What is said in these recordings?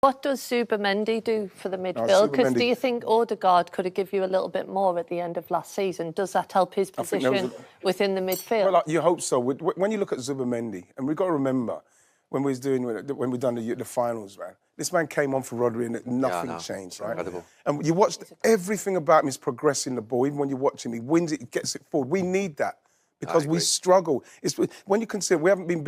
What does Zubimendi do for the midfield? Because do you think Odegaard could have given you a little bit more at the end of last season? Does that help his position within the midfield? Well, you hope so. When you look at Zubimendi, and we've got to remember when we done the finals, man, this man came on for Rodri and nothing changed, right? Incredible. And you watched everything about him is progressing the ball. Even when you watch him, he wins it, he gets it forward. We need that. Because we struggle. It's, when you consider we haven't been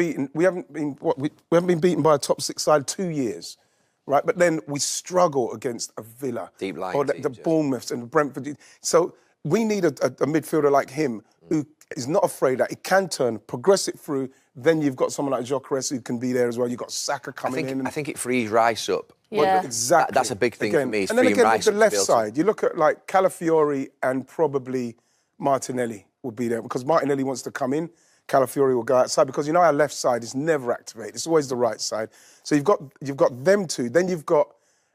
beaten by a top 6 side 2 years, right? But then we struggle against a Villa, deep line or the Bournemouths and the Brentford. So we need a midfielder like him who is not afraid that he can turn, progress it through. Then you've got someone like Gyökeres who can be there as well. You've got Saka coming in. I think it frees Rice up. Yeah, well, exactly. That's a big thing for me. And then again, with the left side, you look at like Calafiori and probably Martinelli will be there because Martinelli wants to come in. Calafiori will go outside because you know our left side is never activated. It's always the right side. So you've got them two. Then you've got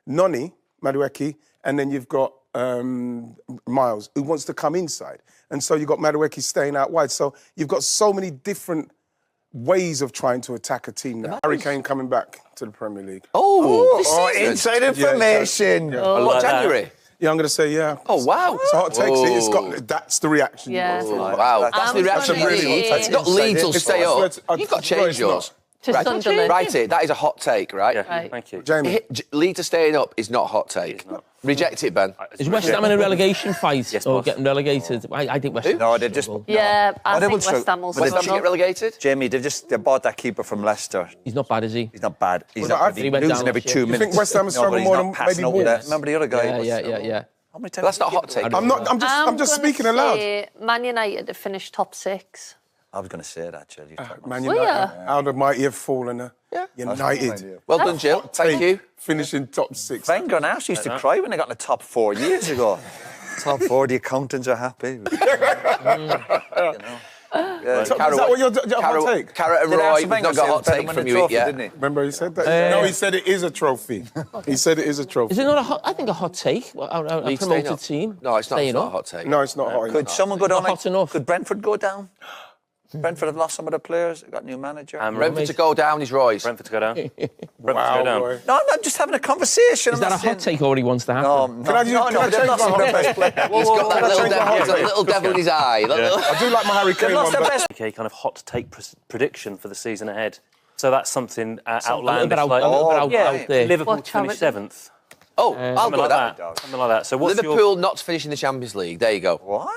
Noni Madueke, and then you've got Miles who wants to come inside. And so you've got Madueke staying out wide. So you've got so many different ways of trying to attack a team now. Harry Kane coming back to the Premier League. Inside information. What, January? Yeah, I'm going to say yeah. Oh, wow. It's a hot take. That's the reaction. Yeah. Wow. That's the reaction. It's not Leeds will stay up. You've got to change yours. Write it. That is a hot take, right? Yeah, right. Thank you. Jamie. Leeds are staying up is not a hot take. Reject it, Ben. Is West Ham in a relegation fight or getting relegated? I think West Ham. No, they just... Yeah, I think West Ham will West Ham get relegated? Jamie, they bought that keeper from Leicester. He's not bad, is he? He's not bad. He's not not he bad. Losing every 2 minutes. You think West Ham has struggled more than maybe Wolves? Remember the other guy? Yeah. How many times That's not a hot take. I'm just speaking aloud. Man United have finished top 6. I was going to say that, Jill. Man United, how the mighty have fallen. United. Well done, Jill. Thank you. Finishing top 6. Wenger and Ash used to cry when they got in the top 4 years ago. Top 4, the accountants are happy. Is that what your hot take? Carrot and Roy, we've not got a hot take from you yet. Remember he said that? No, he said it is a trophy. He said it is a trophy. Is it not a hot... I think a hot take, a promoted team. No, it's not a hot take. No, it's not hot. Could someone go down? Hot enough. Could Brentford go down? Brentford have lost some of the players. They've got a new manager. Brentford to go down is Roy's. Brentford to go down. Wow, boy. No, I'm just having a conversation. Is that a hot take or he wants to happen? Can I change my hot take? He's got that little devil in his eye. I do like my Harry Kane one. Okay, kind of hot take prediction for the season ahead. So that's something outlandish. Out there. Liverpool to finish 7th. Oh, I'll go with that. Something like that. So what's Liverpool not finishing the Champions League. There you go. What?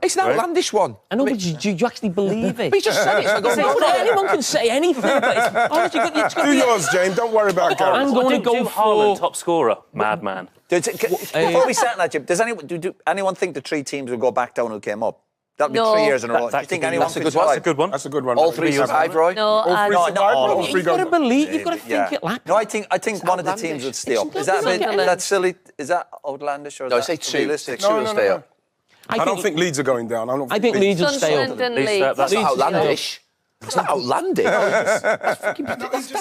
It's an outlandish one. I know, but do you actually believe it? He just said it. Anyone can say anything, but it's Do yours, James. Don't worry about Gareth. I'm going to go for... Haaland, top scorer. Madman. Before we start that, Jim, does anyone think the 3 teams will go back down who came up? That'll be 3 years in a row. Do you think anyone could survive? That's a good one. That's a good one. All 3 survive, Roy? No, all 3 survive, all 3 You've got to believe, you've got to think it like. No, I think one of the teams would stay up. Is that silly? Is that outlandish? Or No, I say 2 will stay up. I don't think Leeds are going down. I think Leeds will stay up. That's not outlandish. It's not outlandish. That's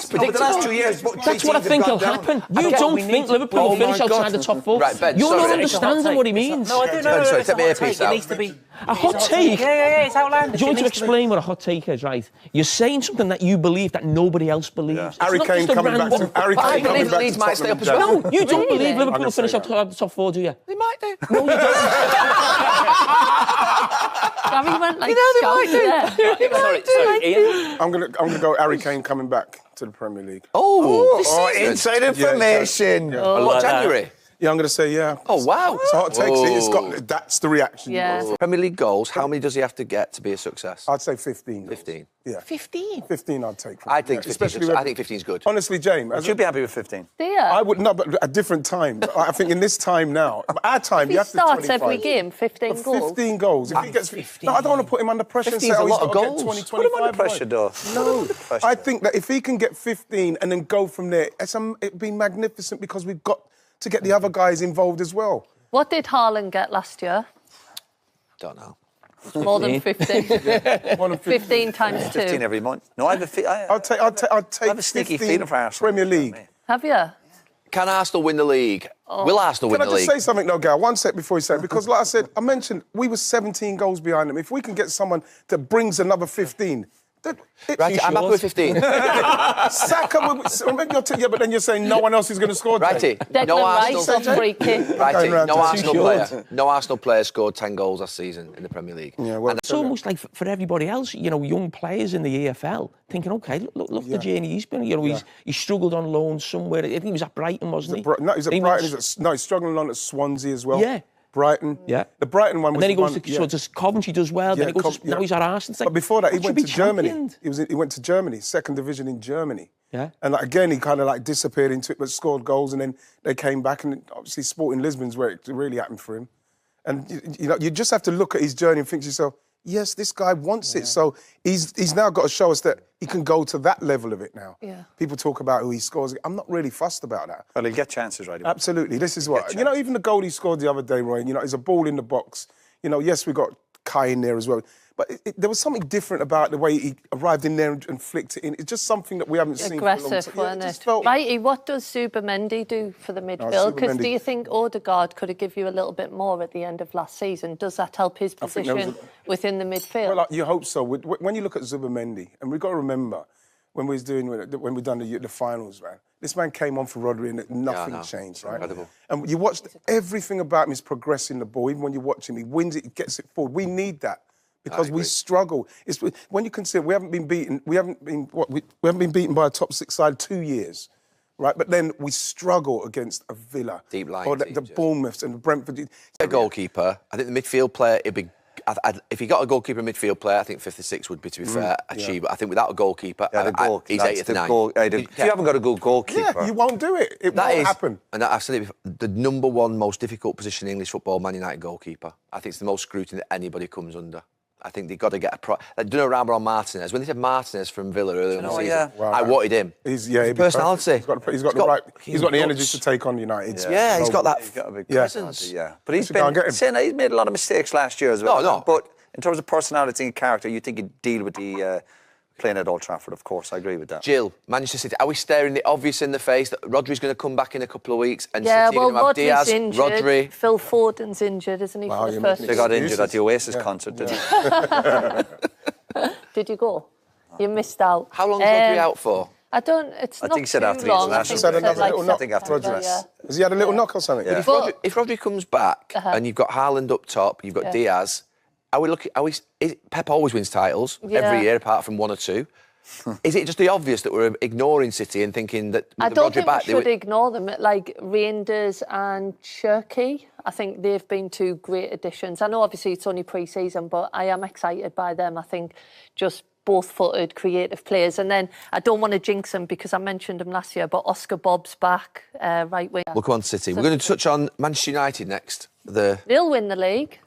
the last 2 years. That's what I think will happen. You don't think Liverpool will finish outside the top 4? Right, Ben, you're not understanding what he means. No, I do know. Sorry, take my earpiece out. It needs to be... A hot take? Yeah, it's outlandish. Do you want me to explain what a hot take is, right? You're saying something that you believe that nobody else believes. Harry Kane coming back to I believe Leeds might stay up as well. No, you don't believe Liverpool will finish outside the top 4, do you? They might do. No, you don't. Gary went like Sorry, Ian? I'm gonna go Harry Kane coming back to the Premier League. Inside information. What, January? Yeah, I'm going to say yeah. Oh, wow. It's a hot take. That's the reaction. Yeah. Premier League goals, how many does he have to get to be a success? I'd say 15. 15. Yeah. 15? 15 I'd take. I think 15 is good. Honestly, James. You'd be happy with 15? Yeah. I would, no, but at a different time. I think in this time now, our time, you have to start every game, 15 goals. 15 goals. If he gets 15. No, I don't want to put him under pressure and say, a lot of goals. 20, 25 Put him under pressure, though. No. I think that if he can get 15 and then go from there, it'd be magnificent because we've got to get the other guys involved as well. What did Haaland get last year? Don't know. More than 15. More than 15 times 2. 15 every month. No, I'd take I have a sneaky feeling for Arsenal. Premier League. Have you? Can Arsenal win the league? Will Arsenal win the league? Can I just say something, no, Gal? 1 sec before you say it. Because, like I said, I mentioned we were 17 goals behind them. If we can get someone that brings another 15, Right, I'm happy with 15. Saka, but then you're saying no one else is going to score. Righty, no Arsenal player scored 10 goals last season in the Premier League. Yeah, well, it's almost like for everybody else, you know, young players in the EFL thinking, okay, look the journey he's been. You know, he struggled on loan somewhere. I think he was at Brighton, wasn't he? No, he's at Brighton. He's struggling on at Swansea as well. Yeah. Brighton. Yeah. The Brighton one was. And then he goes to Coventry, does well. Then he goes now he's at Arsenal. But before that, he went to Germany. He went to Germany, second division in Germany. Yeah. And again, he kind of like disappeared into it, but scored goals, and then they came back, and obviously Sporting Lisbon's where it really happened for him. And you know, you just have to look at his journey and think to yourself, yes, this guy wants it. So he's now got to show us that he can go to that level of it now. Yeah. People talk about who he scores. I'm not really fussed about that. Well, he'll get chances, right? Absolutely. This is what, you know, even the goal he scored the other day, Roy, you know, is a ball in the box. You know, yes, we got Kai in there as well. But there was something different about the way he arrived in there and flicked it in. It's just something that we haven't seen for a long time. Wasn't it? Righty, what does Zubimendi do for the midfield? Because do you think Odegaard could have given you a little bit more at the end of last season? Does that help his position within the midfield? Well, you hope so. When you look at Zubimendi, and we've got to remember, when we done the finals, man, this man came on for Rodri and nothing changed, right? Incredible. And you watched everything about him is progressing the ball. Even when you watch him, he wins it, he gets it forward. We need that. Because we struggle. It's, when you consider we haven't been beaten by a top 6 side 2 years, right? But then we struggle against a Villa, deep line, or the Bournemouths and the Brentford. A goalkeeper. I think the midfield player. It'd be if you got a goalkeeper, midfield player, I think 5th or 6th would be, to be fair, achievable. I think without a goalkeeper, he's 8th or 9th. If you haven't got a good goalkeeper, you won't do it. It won't happen. And I've said it before, the number one most difficult position in English football, Man United goalkeeper. I think it's the most scrutiny that anybody comes under. I think they've got to get a like, don't know around on Martinez. When they said Martinez from Villa earlier in the season, I wanted him. He's personality. He's got the energy to take on United. Yeah, he's got that. He's got a big presence. Yeah, but he's made a lot of mistakes last year as well. No. But in terms of personality and character, you think he'd deal with the playing at Old Trafford, of course. I agree with that. Jill, Manchester City, are we staring the obvious in the face that Rodri's going to come back in a couple of weeks and City are going to have Diaz, injured. Rodri? Phil Foden's injured, isn't he, for the first? They got injured at the Oasis concert, didn't they? Did you go? You missed out. How long is Rodri out for? I don't. It's not too long. I think another little knock. Has he had a little knock or something? Yeah. But if Rodri comes back and you've got Haaland up top, you've got Diaz. Pep always wins titles every year, apart from 1 or 2. Is it just the obvious that we're ignoring City and thinking that with I don't Rodri think back, we should ignore them. Like Reinders and Cherki, I think they've been 2 great additions. I know obviously it's only pre-season, but I am excited by them. I think just both-footed, creative players. And then I don't want to jinx them because I mentioned them last year, but Oscar Bobb's back, right wing. We'll come on to City. We're going to touch on Manchester United next. They'll win the league.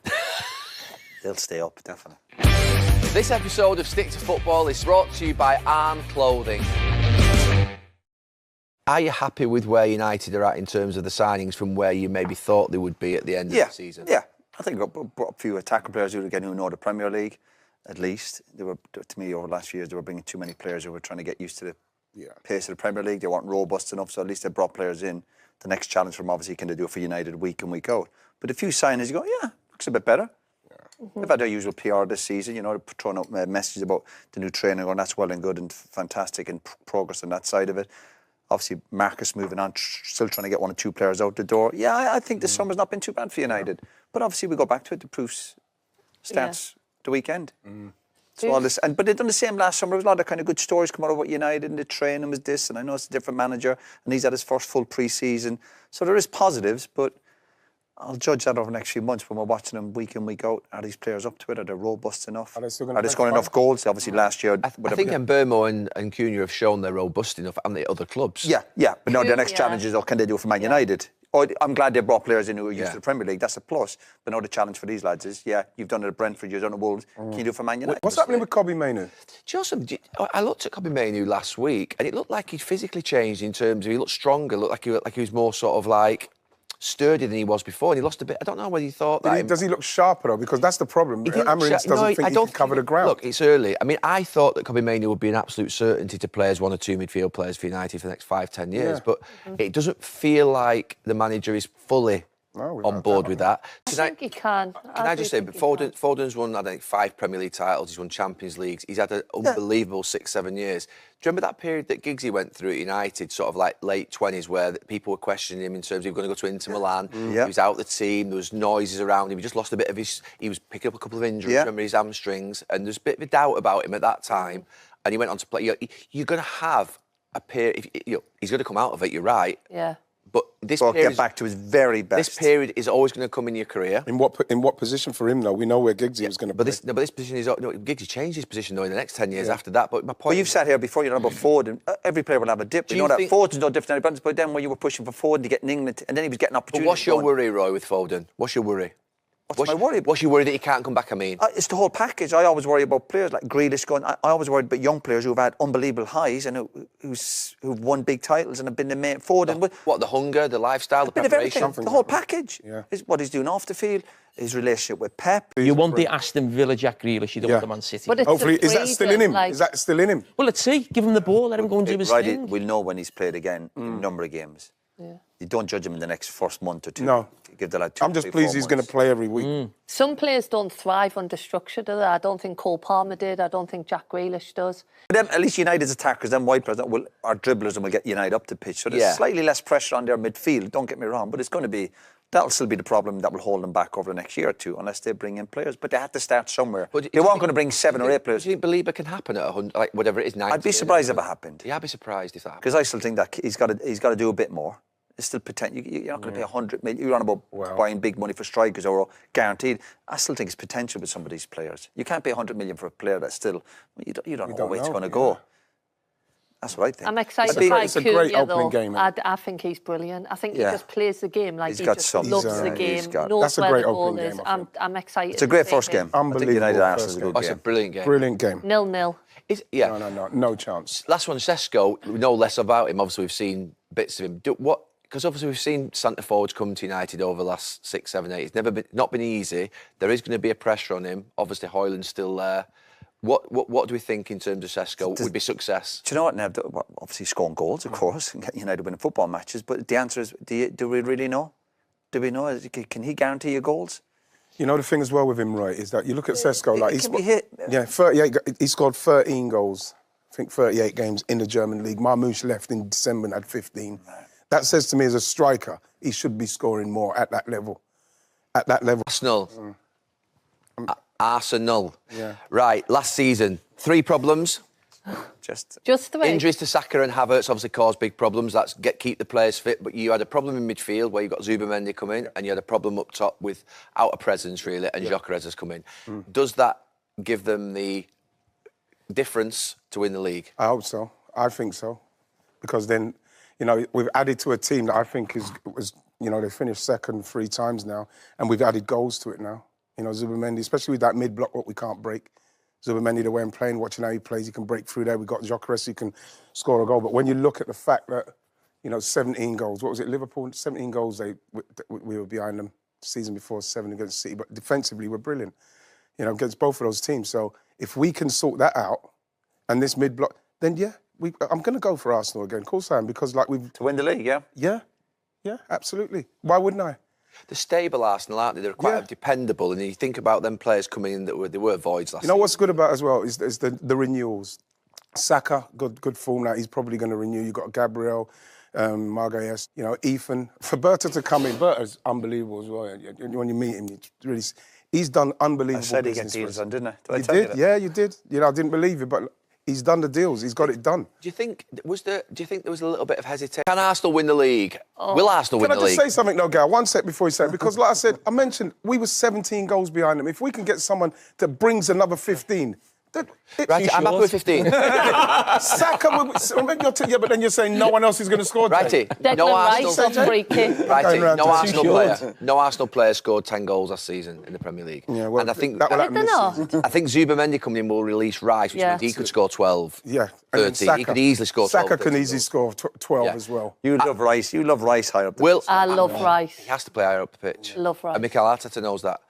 They'll stay up, definitely. This episode of Stick to Football is brought to you by Arm Clothing. Are you happy with where United are at in terms of the signings from where you maybe thought they would be at the end of the season? Yeah, I think we brought a few attacker players who know the Premier League, at least. They were, to me, over the last few years, they were bringing too many players who were trying to get used to the pace of the Premier League. They weren't robust enough, so at least they brought players in. The next challenge for them, obviously, can they do it for United week in, week out? But a few signings, you go, looks a bit better. They've had their usual PR this season, you know, throwing up messages about the new trainer, going, that's well and good and fantastic and progress on that side of it. Obviously, Marcus moving on, still trying to get 1 or 2 players out the door. Yeah, I think this summer's not been too bad for United. But obviously, we go back to it, the proofs, stats, the weekend. So all this, but they've done the same last summer. There was a lot of kind of good stories come out about United, and the training was this, and I know it's a different manager, and he's had his first full pre-season. So there is positives, but I'll judge that over the next few months when we're watching them week in, week out. Are these players up to it? Are they robust enough? Are they scoring enough goals? Obviously, last year... I think Mbeumo and Cunha have shown they're robust enough, and the other clubs. Yeah. But now the next challenge is, can they do it for Man United? I'm glad they brought players in who are used to the Premier League. That's a plus. But now the challenge for these lads is, you've done it at Brentford, you've done it at Wolves. Can you do it for Man United? What's happening with Kobbie Mainoo? I looked at Kobbie Mainoo last week, and it looked like he'd physically changed in terms of he looked stronger, looked like he was more sort of like sturdy than he was before, and he lost a bit. I don't know whether you thought that. Does he look sharper though? Because that's the problem. Amarins doesn't think he can cover the ground. Look, it's early. I mean, I thought that Kobbie Mainoo would be an absolute certainty to play as 1 or 2 midfield players for United for the next 5-10 years, but it doesn't feel like the manager is fully on board with that. I think he can. Can I just say, Foden's won, I think, 5 Premier League titles, he's won Champions Leagues, he's had an unbelievable 6-7 years. Do you remember that period that Giggsy went through at United, sort of like late 20s, where people were questioning him in terms of he was going to go to Inter Milan, he was out the team, there was noises around him, he just lost a bit of his, he was picking up a couple of injuries, remember his hamstrings, and there's a bit of a doubt about him at that time, and he went on to play. You're going to have a period, he's going to come out of it, you're right. Yeah. But this period, get back to his very best. This period is always going to come in your career. In what position for him though? We know where Giggsy was going to. But this position is Giggsy changed his position though in the next 10 years after that. But my point. Well, you've sat here before. You know about Foden. Every player will have a dip. You know that Foden's no different than anybody. But then when you were pushing for Foden to get in England, and then he was getting opportunities. But what's your worry, Roy, with Foden? What's your worry? What's my worry? What's your worry that he can't come back? I mean, it's the whole package. I always worry about players like Grealish going. I always worry about young players who've had unbelievable highs and who've won big titles and have been the main. Foden. What the hunger, the lifestyle, the preparation, the whole package. Is what he's doing off the field. His relationship with Pep. You want the Aston Villa Jack Grealish, you don't want the Man City. But hopefully, is that still in him? Is that still in him? Well, let's see. Give him the ball. Let him go and do his thing. We'll know when he's played again in a number of games. Yeah. You don't judge him in the next first month or two. No. Give the lad 2, I'm just 3, pleased 4 he's going to play every week. Some players don't thrive under structure, do they? I don't think Cole Palmer did. I don't think Jack Grealish does. But them, at least United's attackers, them wide players, are dribblers and will get United up the pitch. So there's slightly less pressure on their midfield, don't get me wrong, but it's going to be... That'll still be the problem that will hold them back over the next year or two unless they bring in players. But they have to start somewhere. They weren't going to bring 7 or 8 players. Do you believe it can happen at 100, like whatever it is, 90? I'd be surprised if it happened. Yeah, I'd be surprised if that happened. Because I still think that he's got to do a bit more. It's still potential. You're not going to pay 100 million. You're on about buying big money for strikers or guaranteed. I still think it's potential with some of these players. You can't pay 100 million for a player that's still... You don't know where it's going to go. That's what I think. I'm excited by It's a great opening game. I think he's brilliant. I think he just plays the game like he just loves the game, knows that's a where great the ball opening is. game, I'm excited. It's a great first game. Unbelievable. United Arsenal is a good game. It's a brilliant game. Brilliant game. 0-0. No chance. Last one, Sesko. We know less about him. Obviously, we've seen bits of him. Because obviously we've seen centre forwards come to United over the last 6, 7, 8. It's not been easy. There is going to be a pressure on him. Obviously, Højlund's still there. What do we think in terms of Sesko would be success? Do you know what, Nev? Obviously scoring goals, of course, and getting United winning football matches. But the answer is, do we really know? Do we know? Can he guarantee you goals? You know the thing as well with him, Roy, is that you look at Sesko, like he can be hit. Yeah, 38. He scored 13 goals. I think 38 games in the German league. Marmoush left in December and had 15. That says to me, as a striker, he should be scoring more at that level. At that level. Arsenal. Arsenal. Yeah. Right, last season, 3 problems. Just 3. Injuries to Saka and Havertz obviously caused big problems. That's keep the players fit. But you had a problem in midfield where you got Zubimendi come in, and you had a problem up top with out of presence really, and Gyökeres has come in. Does that give them the difference to win the league? I hope so. I think so, because then, we've added to a team that I think was they finished second 3 times now, and we've added goals to it now. Zubimendi, especially with that mid-block, what we can't break. Zubimendi, the way I'm playing, watching how he plays, he can break through there. We've got Gyökeres, who can score a goal. But when you look at the fact that, 17 goals, what was it, Liverpool? 17 goals, we were behind them the season before, 7 against City. But defensively, we're brilliant, against both of those teams. So if we can sort that out, and this mid-block, then I'm going to go for Arsenal again. Of course I am, because to win the league, Yeah, absolutely. Why wouldn't I? The stable Arsenal, aren't they? They're quite dependable, and you think about them players coming in they were voids last season. What's good about it as well is the renewals. Saka, good form now. He's probably going to renew. You've got Gabriel, Magalhaes, Ethan. For Berta to come in, Berta's unbelievable as well. When you meet him, he's done unbelievable I said he business. get deals done, didn't I? You did? Yeah, you did. I didn't believe you, but he's done the deals. He's got it done. Do you think there was a little bit of hesitation? Can Arsenal win the league? Will Arsenal win the league? Can I just say something, though, Gal? One sec before you say it, because like I mentioned, we were 17 goals behind them. If we can get someone that brings another 15... Right, I'm happy with 15. Saka, but then you're saying no one else is going to score. Righty, no Arsenal. Free kick. Righty, no Arsenal player scored 10 goals last season in the Premier League. Yeah, well, and I think I think Zubimendi coming in will release Rice, which means he could score 12. Yeah, 13. He could easily score 12. Saka can easily score 12 as well. You love Rice. You love Rice higher up the pitch. I love Rice. He has to play higher up the pitch. Love Rice. And Mikel Arteta knows that.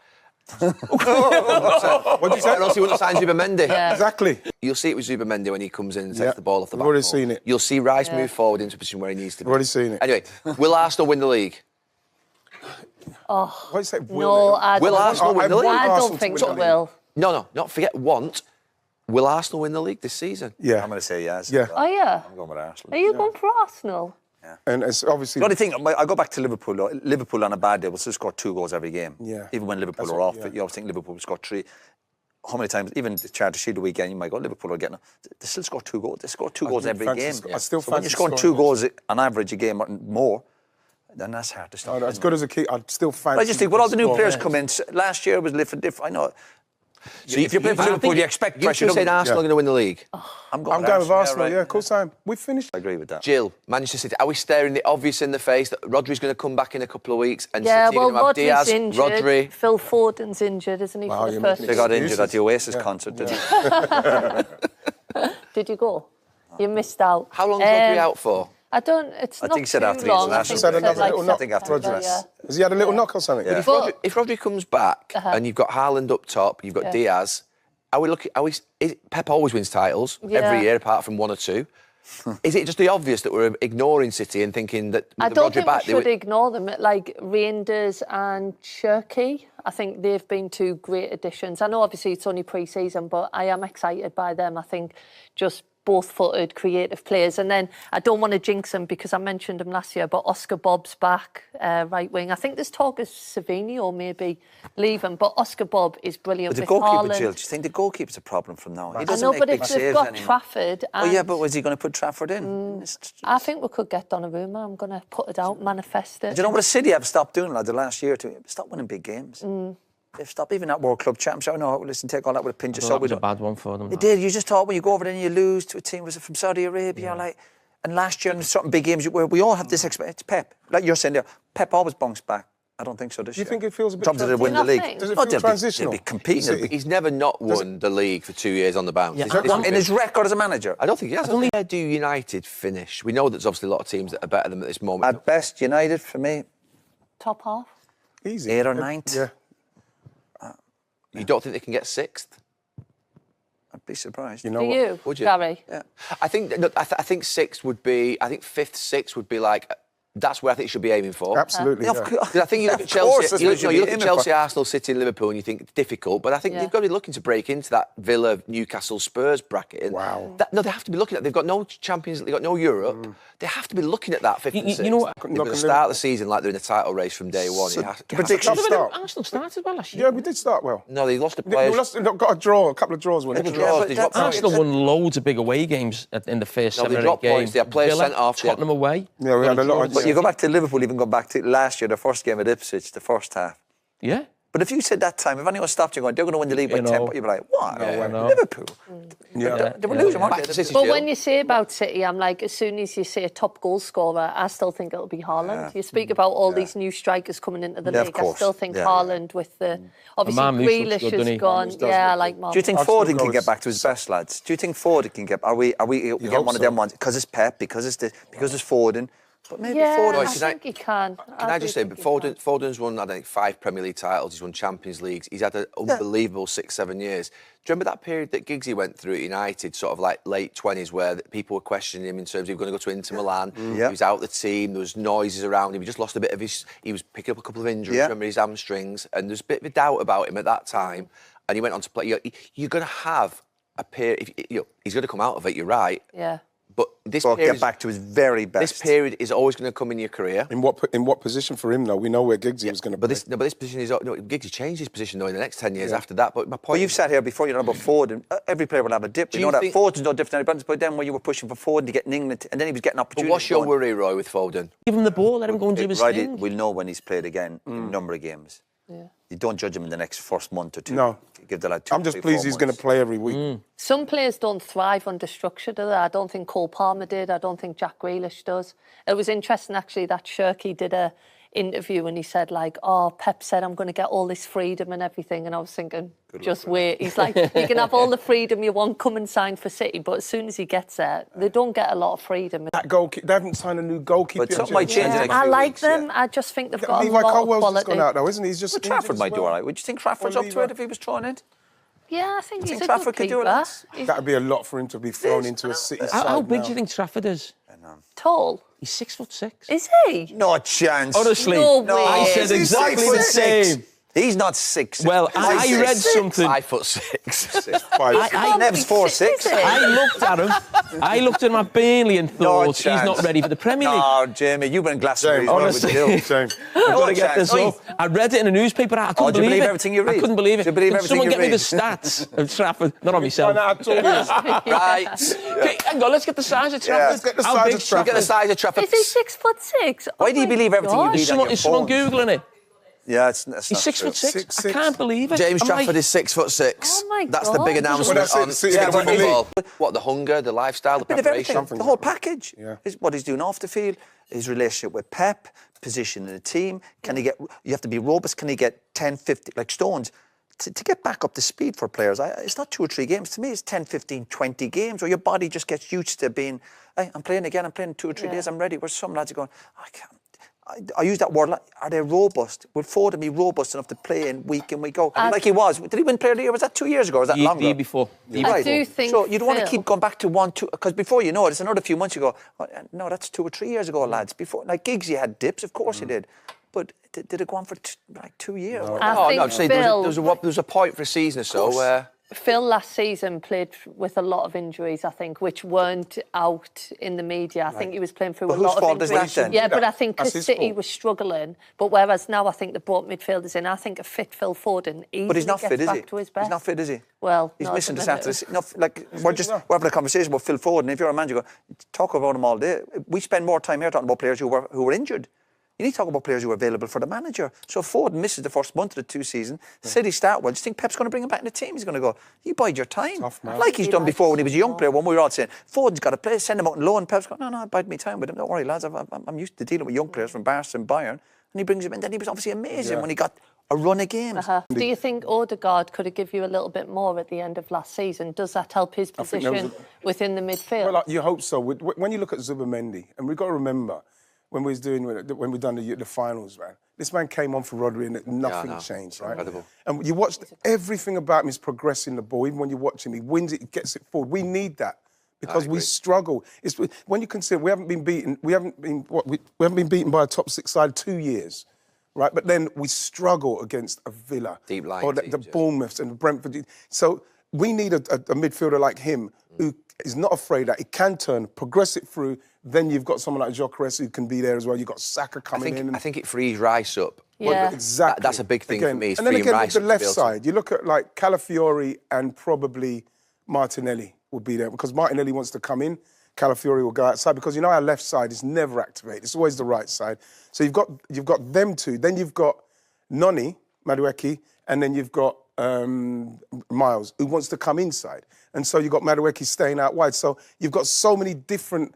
What did you say? Or else he wouldn't sign Zubimendi. Yeah. Exactly. You'll see it with Zubimendi when he comes in and takes the ball off the back. We've already seen it. You'll see Rice move forward into a position where he needs to be. We've already seen it. Anyway, will Arsenal win the league? What do you say? No, Will Arsenal win the league? I don't think they will. No, not forget want. Will Arsenal win the league this season? Yeah. I'm going to say yes. Yeah. Oh, yeah? I'm going with Arsenal. Are you going for Arsenal? And it's obviously... The only thing, I go back to Liverpool. Liverpool on a bad day will still score 2 goals every game. Yeah. Even when Liverpool That's are off, what- you always think Liverpool will score 3. How many times, even the Charter Shield the weekend, you might go, Liverpool are getting... They still score 2 goals. They score 2 goals every game. I still So when fancy you're scoring 2 scoring goals on average a game or more, then that's hard to stop. As good as a keeper, I'd still fancy... I just think, with all the new score. players come in, last year was different. I know. So if you're playing for Liverpool, you expect pressure. You saying Arsenal are going to win the league? I'm going with Arsenal, right. yeah, of course I am. We finished. I agree with that. Jill, Manchester City, are we staring the obvious in the face that Rodri's going to come back in a couple of weeks and Yeah, City are well, going to have Rodri's Diaz, injured. Rodri? Phil Foden's injured, isn't he, Wow, for the you're first... making They got Excuses. injured at the Oasis concert, didn't they? Did you go? You missed out. How long's Rodri out for? I don't... It's I not think he said too after the long. international He said break. another like little knock. I think after the September, dress. Has he had a little knock or something? Yeah. If Rodri comes back and you've got Haaland up top, you've got Diaz, Pep always wins titles every year apart from 1 or 2. Is it just the obvious that we're ignoring City and thinking that with I the don't Rodri think back, we should ignore them. Like Rangers and Cherky, I think they've been 2 great additions. I know obviously it's only pre-season, but I am excited by them. I think just both-footed, creative players. And then I don't want to jinx them because I mentioned him last year, but Oscar Bobb's back, right wing. I think there's talk of Savini maybe leaving, but Oscar Bob is brilliant. But the with goalkeeper, Haaland. Jill, do you think the goalkeeper's a problem from now? He I doesn't know, make but big if they've saves got anymore. Trafford... Oh, yeah, but was he going to put Trafford in? I think we could get Donnarumma. I'm going to put it out, manifest it. Do you know what the City have stopped doing, like the last year or 2? Stop winning big games. They've stopped even that World Club Championship. I know, listen, take all that with a pinch of salt. That was a bad one for them. It did. You just thought when you go over there and you lose to a team, was it from Saudi Arabia? Like, and last year in certain big games where we all have this expectation. It's Pep. Like you're saying there, Pep always bunks back. I don't think so this Do you year. think it feels a bit... Jobs to win the Do you not league. think? Does it Oh, feel they'll transitional? Be competing. City? He's never not won the league for 2 years on the bounce. Yeah. In his record as a manager, I don't think he has. Where do United finish? We know there's obviously a lot of teams that are better than them at this moment. at best, United for me, Top half. Easy. 8th or 9th. Yeah. You don't think they can get 6th? I'd be surprised. You know For what? you, Would you? Gary? Yeah. I think I think 6th would be. I think 5th, 6th would be like. That's where I think you should be aiming for. Absolutely. Yeah, yeah. of course. 'Cause I think you look at Of course, Chelsea, that's you what look, you no, should you be look at aiming Chelsea, for. Arsenal, City, and Liverpool, and you think it's difficult. But I think Yeah. you've got to be looking to break into that Villa, Newcastle, Spurs bracket. And Wow. no, they have to be looking at. They've got no Champions, they've got no Europe. They have to be looking at that 5th and 6th. You know what? They've got to start the season like they're in a title race from day one. So, It has to- prediction start. Arsenal started well last year. Yeah, we did start well. No, they lost the We players. got a draw, a couple of draws. When Couple it of draws, but they that- dropped points. Arsenal won loads of big away games in the first No, they 7 or 8 dropped games. points. They had players Villa, sent off. They had- Tottenham away. Yeah, we had a lot of... But you go back to Liverpool, even go back to last year, the first game at Ipswich, the first half. Yeah. But if you said that time, if anyone stopped you going, they're going to win the league by You 10, know. but you'd be like, what? I know. Liverpool? Yeah. They were losing, weren't Back they? to City, But Jill. when you say about City, I'm like, as soon as you say a top goal scorer, I still think it'll be Haaland. You speak about all these new strikers coming into the Yeah, of league. I course. still think Yeah. Haaland with the... Obviously, Marmoush looks Grealish good, doesn't he? has gone. Marmoush does Yeah, I look like good. Marmoush. Do you think I'd still Foden go can get with- back to his best, lads? Do you think Foden can get... Are we get hope one of so. them ones? Because it's Pep, because it's Foden. But maybe Yeah, Foden... I Can I- think he can. Can I just say, Foden's won, I think, 5 Premier League titles. He's won Champions Leagues. He's had an unbelievable 6-7 years. Do you remember that period that Giggsy went through at United, sort of like late 20s, where people were questioning him in terms of he was going to go to Inter Milan. Yeah. He was out of the team. There was noises around him. He just lost a bit of his... He was picking up a couple of injuries. Yeah. Remember his hamstrings. And there's a bit of a doubt about him at that time. And he went on to play. You're going to have a period... He's going to come out of it, you're right. Yeah. But this Or period... get back to his very best. This period is always going to come in your career. In what position for him, though? We know where Giggsy was going to But play. this position is... No, Giggsy changed his position, though, in the next 10 years after that. But my point... Well, you've sat here before, you know about Foden. Every player will have a dip. You you know that think- Foden's no different than anybody else. But then when you were pushing for Foden to get in England, and then he was getting But opportunities. what's your going, worry, Roy, with Foden? Give him the ball, let him go and do his right, thing. we'll know when he's played again in a number of games. Yeah. You don't judge him in the next first month or two. No. Give the lad 2, I'm just 3, pleased 4 he's going to months. play every week. Some players don't thrive under structure, do they? I don't think Cole Palmer did. I don't think Jack Grealish does. It was interesting, actually, that Cherky did a interview and he said, like, oh, Pep said I'm going to get all this freedom and everything. And I was thinking, just wait. He's like, you can have all the freedom you want, come and sign for City. But as soon as he gets there, they don't get a lot of freedom. That goalkeeper, they haven't signed a new goalkeeper. But something might change in the next I few like weeks, them. yeah. I just think they've got a Levi lot of Colwell's just quality. gone out, though, isn't he? He's just But Trafford might do all right. Would you think Trafford's up to Levi- it if he was thrown in? Yeah, I think he's think a Trafford good could do it, keeper. lads? He's- That'd be a lot for him to be thrown into a City side How big now. do you think Trafford is? Tall? He's 6'6". Is he? No chance. Honestly, No way. I said Is he exactly the 6'6"? same. He's not 6'6". Well, I read something. 5'6". Nev's 4'6". I looked at him. I looked at him at Burnley and thought he's chance. not ready for the Premier League. No, Jamie, you've been Glastonbury. Honestly. Shame. I've got to get this up. I read it in a newspaper. I couldn't do you believe believe it. everything you read? I couldn't believe it. Do you believe Can everything someone you get me read? the stats of Trafford? Not on myself. Right. Okay, hang on, let's get the size of Trafford. Let's get the How size big of Trafford. Get the size of Trafford. Is he 6'6"? Why do you believe everything you read? Is someone Googling it? Yeah, it's not He's 6'6". 6'6". I can't believe it. James I'm Trafford like, is 6'6". Oh my That's the God. big announcement Well, that's on it. City gonna win the football. What, the hunger, the lifestyle, the bit of preparation? everything, the whole package. Yeah. What he's doing off the field, his relationship with Pep, position in the team. Can he get? You have to be robust. Can he get 10, 50, like Stones? To get back up to speed for players, it's not 2 or 3 games. To me, it's 10, 15, 20 games, or your body just gets used to being, hey, I'm playing again, I'm playing in 2 or 3 days, I'm ready. Where some lads are going, I can't. I use that word, are they robust? Will Foden be robust enough to play in week in, week out? Like he was. Did he win Player of the Year? Was that 2 years ago, or was that longer? The year before. I do think so. You'd want to Phil- keep going back to 1, 2, because before you know it, it's another few months ago. Oh, no, that's 2 or 3 years ago, lads. Before, like Giggsy had dips, of course he did. But did it go on for 2 years? I think no, say Phil- there was a point for a season or so where... Phil last season played with a lot of injuries, I think, which weren't out in the media. I think he was playing through But a lot whose fault of is injuries. that then? Yeah, but I think That's because his City fault. was struggling, but whereas now I think they brought midfielders in, I think a fit Phil Foden easily But he's not gets fit, is back he? to his best. He's not fit, is he? Well, he's not missing at this the after minute. this. No, like we're having a conversation about Phil Foden. If you're a man, you go talk about him all day. We spend more time here talking about players who were injured. You need to talk about players who are available for the manager. So Foden misses the first month of the 2 seasons. City start well. Do you think Pep's going to bring him back in the team? He's going to go, you bide your time. Tough, man. Like he's done before when he was a young player, when we were all saying, Foden's got to play, send him out on loan. Pep's going, no, I bide my time with him. Don't worry, lads. I'm used to dealing with young players from Barca and Bayern. And he brings him in. Then he was obviously amazing when he got a run of games. Do you think Odegaard could have given you a little bit more at the end of last season? Does that help his think there position within the midfield? Well, like, you hope so. When you look at Zubimendi, and we've got to remember, when we done the finals, man, this man came on for Rodri and nothing changed, right? Incredible. And you watched everything about him is progressing the ball. Even when you watch him, he wins it, he gets it forward. We need that because we struggle. It's when you consider we haven't been beaten. We haven't been beaten by a top 6 side 2 years, right? But then we struggle against a Villa, Deep lying or the teams, yeah. Bournemouths and Brentford. So we need a midfielder like him who is not afraid that he can turn, progress it through. Then you've got someone like Gyökeres who can be there as well. You've got Saka coming in. I think it frees Rice up. Yeah. Exactly. That's a big thing for me, is And then freeing again, Rice with the up to be left able to- side, you look at like Calafiori and probably Martinelli would be there because Martinelli wants to come in. Calafiori will go outside because you know our left side is never activated. It's always the right side. So you've got them two. Then you've got Noni, Madueke, and then you've got Miles, who wants to come inside. And so you've got Madueke staying out wide. So you've got so many different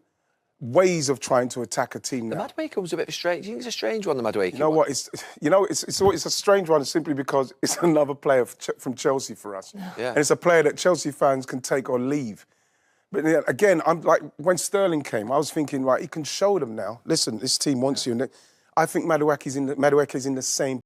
ways of trying to attack a team The now. Madueke was a bit of a strange... You think it's a strange one, the Madueke? You know what? It's a strange one simply because it's another player from Chelsea for us. Yeah. And it's a player that Chelsea fans can take or leave. But then, again, I'm like, when Sterling came, I was thinking, right, he can show them now. Listen, this team wants you. And I think Madueke's in the same